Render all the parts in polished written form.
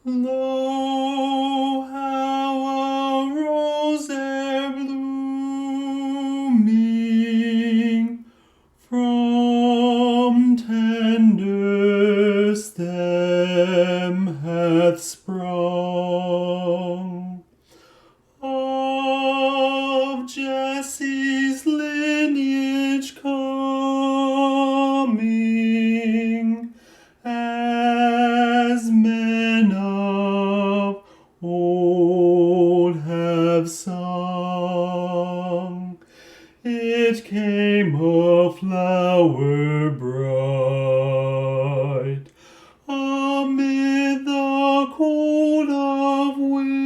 Lo, how a rose there blooming from tender stem hath sprung, of Jesse's lineage coming, as men of old have sung. It came a flower bright amid the cold of winter,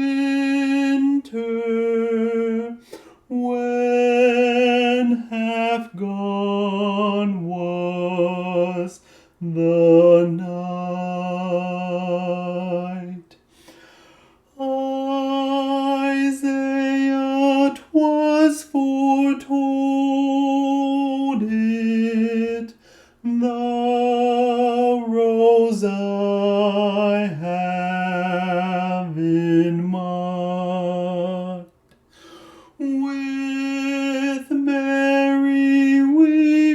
when half gone was the night. Isaiah 'twas foretold it, the rose I have in mind. With Mary we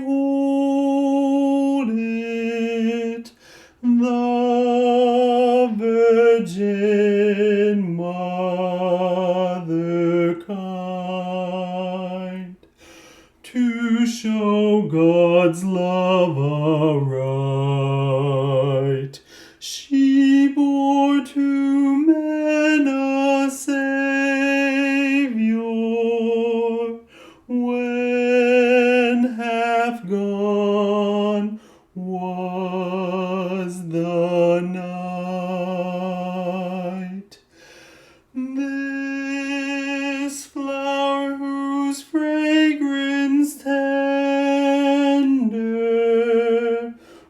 behold it, the Virgin Mother kind, to show God's love aright. She bore to men a Savior, when half gone was the night. This flower, whose fragrance tender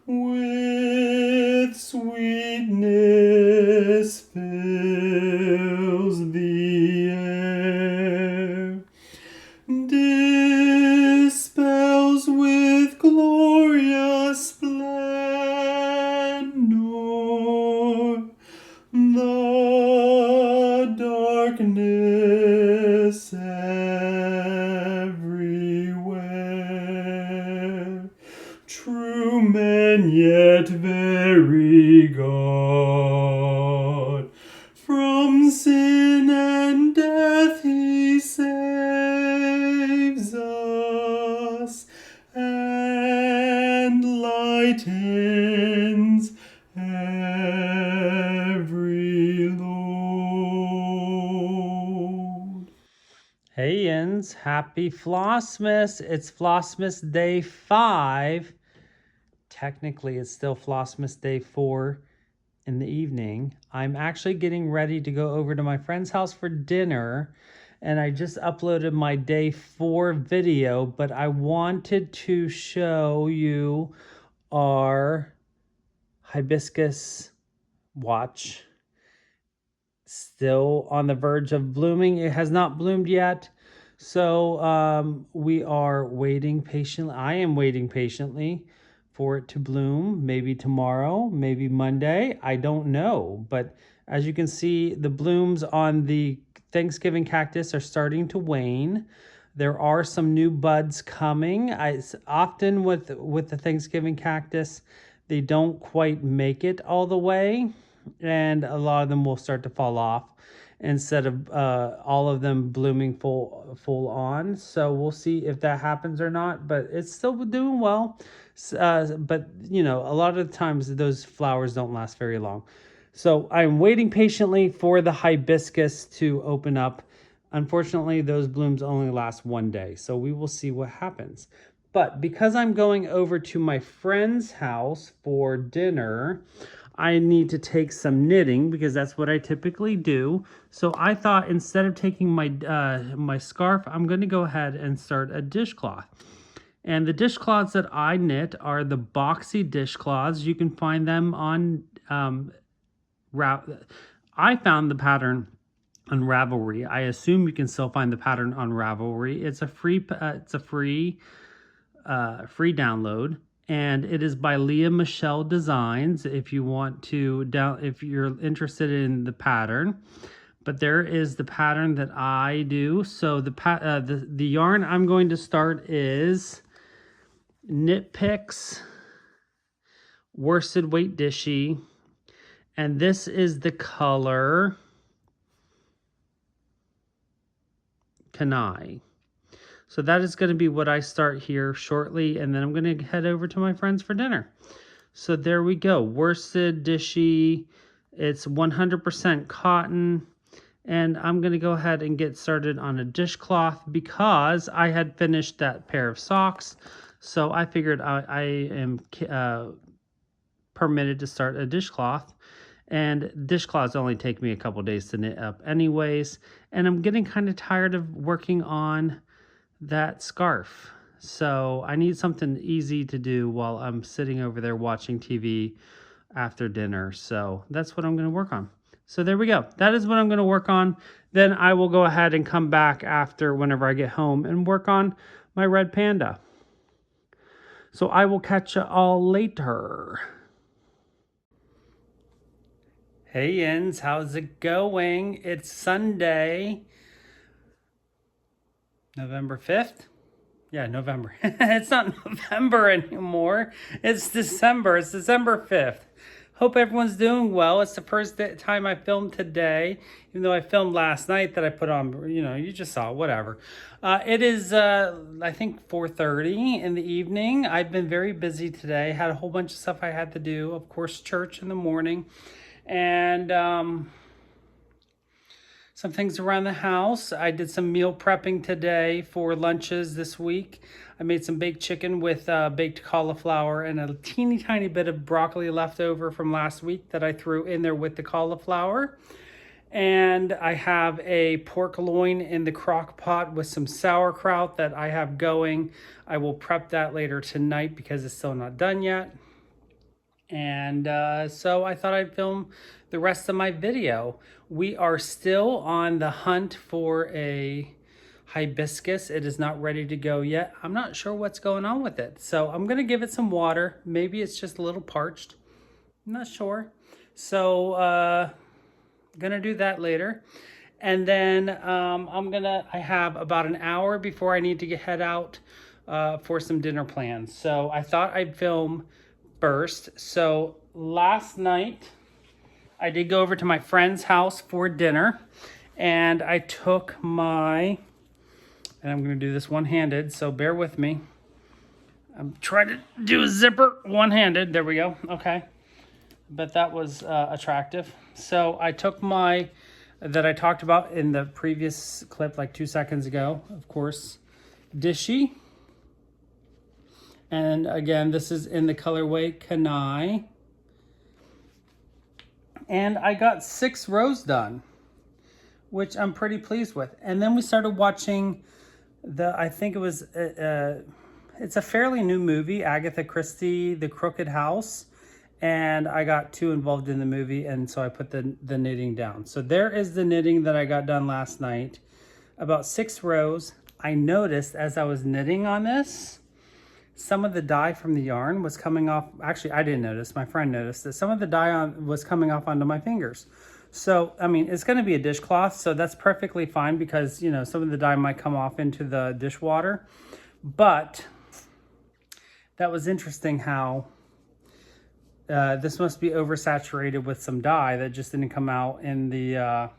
with sweetness fills the air, dispels with glorious splendor the darkness everywhere. True men, yet very God, from sin and death he saves us, and lightens every load. Hey Yins, happy Flossmas. It's Flossmas Day 5. Technically, it's still Flossmas Day 4 in the evening. I'm actually getting ready to go over to my friend's house for dinner, and I just uploaded my Day 4 video, but I wanted to show you our hibiscus watch. Still on the verge of blooming. It has not bloomed yet. So we are waiting patiently. I am waiting patiently for it to bloom. Maybe tomorrow, maybe Monday. I don't know. But as you can see, the blooms on the Thanksgiving cactus are starting to wane. There are some new buds coming. Often with the Thanksgiving cactus, they don't quite make it all the way, and a lot of them will start to fall off instead of all of them blooming full on. So we'll see if that happens or not, but it's still doing well. But you know, a lot of the times those flowers don't last very long. So I'm waiting patiently for the hibiscus to open up. Unfortunately, those blooms only last one day, so we will see what happens. But because I'm going over to my friend's house for dinner, I need to take some knitting because that's what I typically do. So I thought instead of taking my my scarf, I'm going to go ahead and start a dishcloth. And the dishcloths that I knit are the boxy dishcloths. You can find them on I found the pattern on Ravelry. I assume you can still find the pattern on Ravelry. It's a free free download, and it is by Leah Michelle Designs. If you want to if you're interested in the pattern, but there is the pattern that I do. So the yarn I'm going to start is Knit Picks Worsted Weight Dishy, and this is the color Kanai. So that is going to be what I start here shortly, and then I'm going to head over to my friends for dinner. So there we go, worsted dishy. It's 100% cotton, and I'm going to go ahead and get started on a dishcloth because I had finished that pair of socks. So I figured I am permitted to start a dishcloth. And dishcloths only take me a couple days to knit up anyways. And I'm getting kind of tired of working on that scarf. So I need something easy to do while I'm sitting over there watching TV after dinner. So that's what I'm going to work on. So there we go. That is what I'm going to work on. Then I will go ahead and come back after whenever I get home and work on my red panda. So I will catch you all later. Hey Yins, how's it going? It's Sunday, November 5th. Yeah, November. It's not November anymore. It's December. It's December 5th. Hope everyone's doing well. It's the first time I filmed today, even though I filmed last night that I put on, you just saw it, whatever. It is, I think, 4:30 in the evening. I've been very busy today. Had a whole bunch of stuff I had to do. Of course, church in the morning. And some things around the house. I did some meal prepping today for lunches this week. I made some baked chicken with baked cauliflower and a teeny tiny bit of broccoli left over from last week that I threw in there with the cauliflower. And I have a pork loin in the crock pot with some sauerkraut that I have going. I will prep that later tonight because it's still not done yet. And so I thought I'd film the rest of my video. We are still on the hunt for a hibiscus. It is not ready to go yet. I'm not sure what's going on with it. So I'm going to give it some water. Maybe it's just a little parched. I'm not sure. So I'm going to do that later. And then I have about an hour before I need to head out for some dinner plans. So I thought I'd film first. So last night I did go over to my friend's house for dinner, and I took and I'm going to do this one-handed, so bear with me. I'm trying to do a zipper one-handed. There we go. Okay. But that was attractive. So I took that I talked about in the previous clip like 2 seconds ago, of course, Dishy. And again, this is in the colorway Kanai. And I got 6 rows done, which I'm pretty pleased with. And then we started watching I think it was, it's a fairly new movie, Agatha Christie, The Crooked House. And I got too involved in the movie, and so I put the knitting down. So there is the knitting that I got done last night. About 6 rows. I noticed as I was knitting on this, some of the dye from the yarn was coming off. Actually, I didn't notice. My friend noticed that some of the dye was coming off onto my fingers. So, I mean, it's going to be a dishcloth, so that's perfectly fine because, some of the dye might come off into the dishwater. But that was interesting how this must be oversaturated with some dye that just didn't come out in the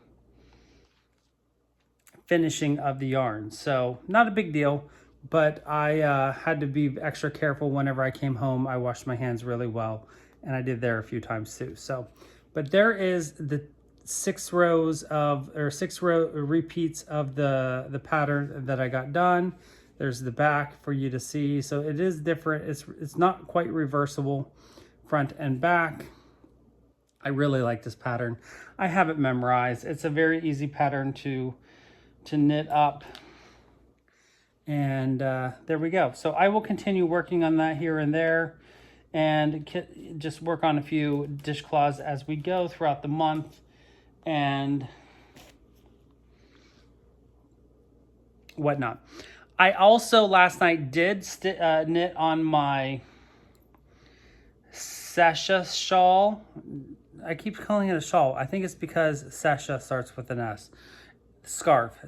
finishing of the yarn. So, not a big deal. But I had to be extra careful whenever I came home. I washed my hands really well, and I did there a few times too. So, but there is the 6 rows or 6 repeats of the pattern that I got done. There's the back for you to see. So it is different. It's not quite reversible, front and back. I really like this pattern. I have it memorized. It's a very easy pattern to knit up. And there we go. So I will continue working on that here and there and just work on a few dishcloths as we go throughout the month and whatnot. I also last night did knit on my Sasha shawl. I keep calling it a shawl. I think it's because Sasha starts with an S. Scarf,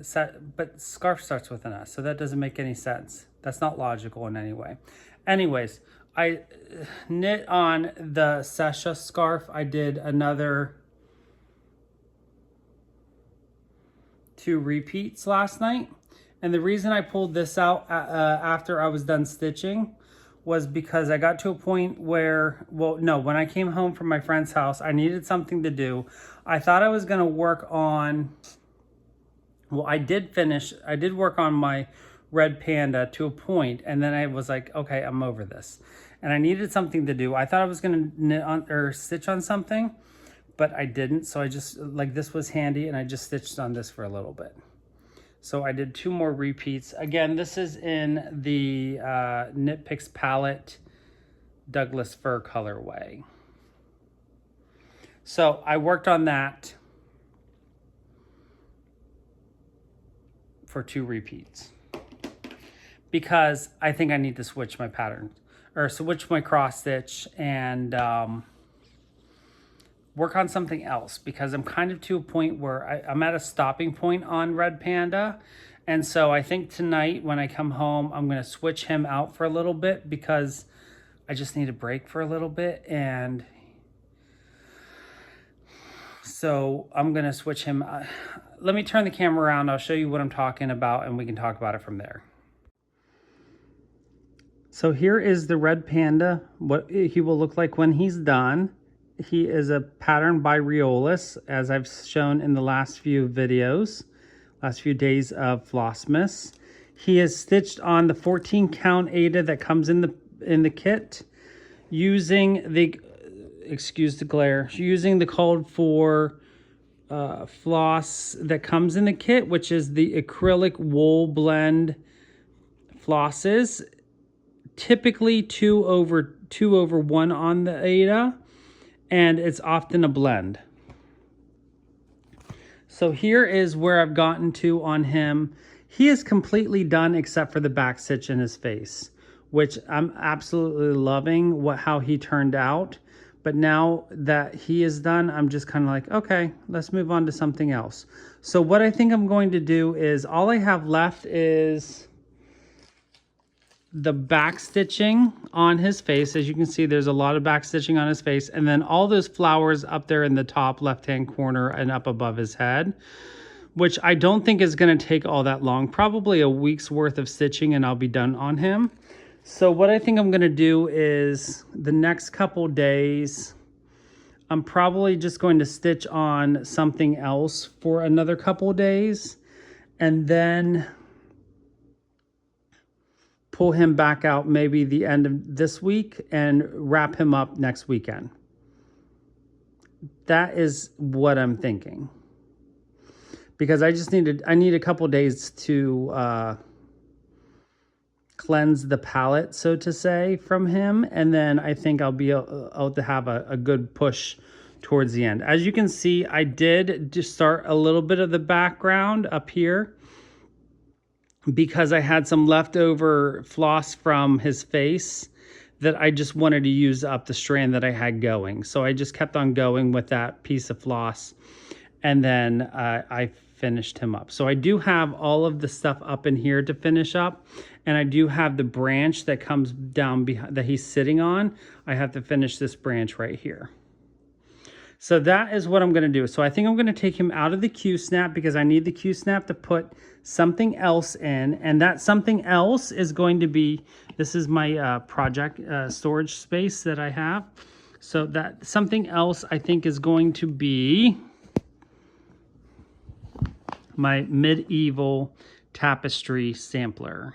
but scarf starts with an S, so that doesn't make any sense. That's not logical in any way. Anyways, I knit on the Sasha scarf. I did another 2 repeats last night. And the reason I pulled this out after I was done stitching was because I got to a point where, well, no, when I came home from my friend's house, I needed something to do. I thought I was going to work on, well, I did work on my red panda to a point, and then I was like, okay, I'm over this. And I needed something to do. I thought I was going to knit on or stitch on something, but I didn't. So I just, like, this was handy, and I just stitched on this for a little bit. So I did 2 more repeats. Again, this is in the Knit Picks palette Douglas fir colorway. So I worked on that for 2 repeats because I think I need to switch my pattern or switch my cross stitch and work on something else, because I'm kind of to a point where I'm at a stopping point on Red Panda. And so I think tonight when I come home, I'm going to switch him out for a little bit because I just need a break for a little bit. And so I'm going to switch him. Let me turn the camera around. I'll show you what I'm talking about and we can talk about it from there. So here is the Red Panda, what he will look like when he's done. He is a pattern by Riolis, as I've shown in the last few videos, last few days of Flossmas. He is stitched on the 14 count Aida that comes in the kit, using the, excuse the glare, using the called for floss that comes in the kit, which is the acrylic wool blend flosses, typically 2/1 on the Aida. And it's often a blend. So here is where I've gotten to on him. He is completely done except for the back stitch in his face, which I'm absolutely loving how he turned out. But now that he is done, I'm just kind of like, okay, let's move on to something else. So what I think I'm going to do is, all I have left is the back stitching on his face. As you can see, there's a lot of back stitching on his face, and then all those flowers up there in the top left hand corner and up above his head, which I don't think is going to take all that long, probably a week's worth of stitching, and I'll be done on him. So what I think I'm going to do is, the next couple days, I'm probably just going to stitch on something else for another couple days, and then pull him back out maybe the end of this week and wrap him up next weekend. That is what I'm thinking, because I need a couple days to cleanse the palette, so to say, from him, and then I think I'll be able to have a good push towards the end. As you can see, I did just start a little bit of the background up here, because I had some leftover floss from his face that I just wanted to use up the strand that I had going. So I just kept on going with that piece of floss, and then I finished him up. So I do have all of the stuff up in here to finish up, and I do have the branch that comes down behind that he's sitting on. I have to finish this branch right here. So that is what I'm going to do. So I think I'm going to take him out of the Q-snap, because I need the Q-snap to put something else in. And that something else is going to be, this is my project storage space that I have. So that something else I think is going to be my medieval tapestry sampler.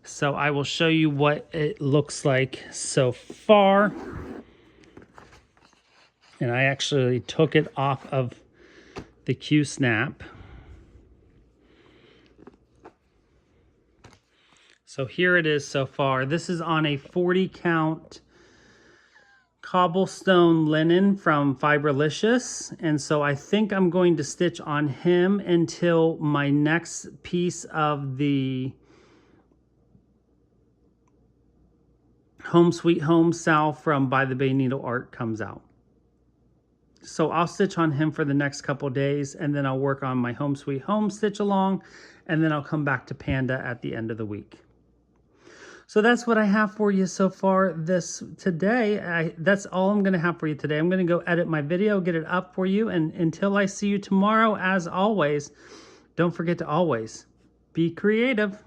So I will show you what it looks like so far. And I actually took it off of the Q-snap. So here it is so far. This is on a 40 count cobblestone linen from Fiberlicious. And so I think I'm going to stitch on him until my next piece of the Home Sweet Home Sal from By the Bay Needle Art comes out. So I'll stitch on him for the next couple days, and then I'll work on my Home Sweet Home stitch along, and then I'll come back to Panda at the end of the week. So that's what I have for you so far today. That's all I'm going to have for you today. I'm going to go edit my video, get it up for you, and until I see you tomorrow, as always, don't forget to always be creative.